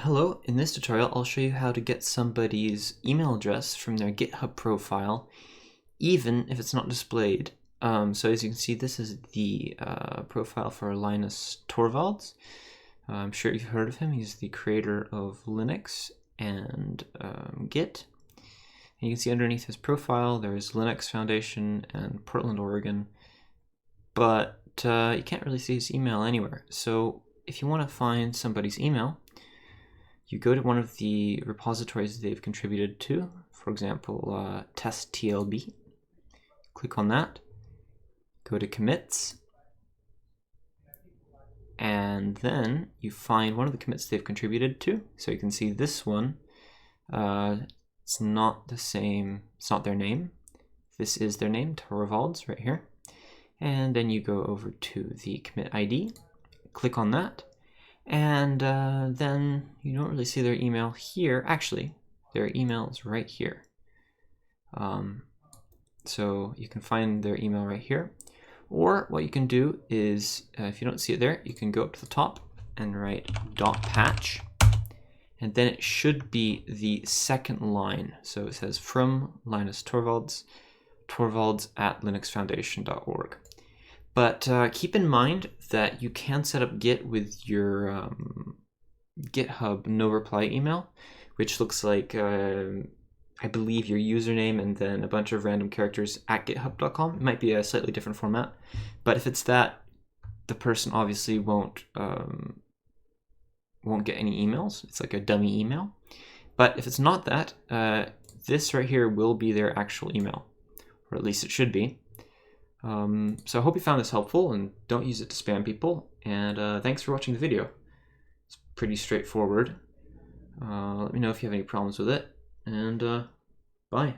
Hello, in this tutorial I'll show you how to get somebody's email address from their GitHub profile, even if it's not displayed. So as you can see, this is the profile for Linus Torvalds. I'm sure you've heard of him. He's the creator of Linux and Git. And you can see underneath his profile there's Linux Foundation and Portland, Oregon, but you can't really see his email anywhere. So if you want to find somebody's email, you go to one of the repositories they've contributed to, for example, test_tlb. Click on that, go to commits, and then you find one of the commits they've contributed to. So you can see this one, it's not the same, it's not their name. This is their name, Torvalds, right here. And then you go over to the commit ID, click on that, and then you don't really see their email here. Actually, their email is right here. So you can find their email right here. Or what you can do is, if you don't see it there, you can go up to the top and write .patch. And then it should be the second line. So it says from Linus Torvalds, torvalds@linuxfoundation.org. But keep in mind that you can set up Git with your GitHub no reply email, which looks like, I believe, your username and then a bunch of random characters at github.com. It might be a slightly different format, but if it's that, the person obviously won't get any emails. It's like a dummy email. But if it's not that, this right here will be their actual email, or at least it should be. So I hope you found this helpful, and don't use it to spam people. And thanks for watching the video. It's pretty straightforward. Let me know if you have any problems with it, and bye.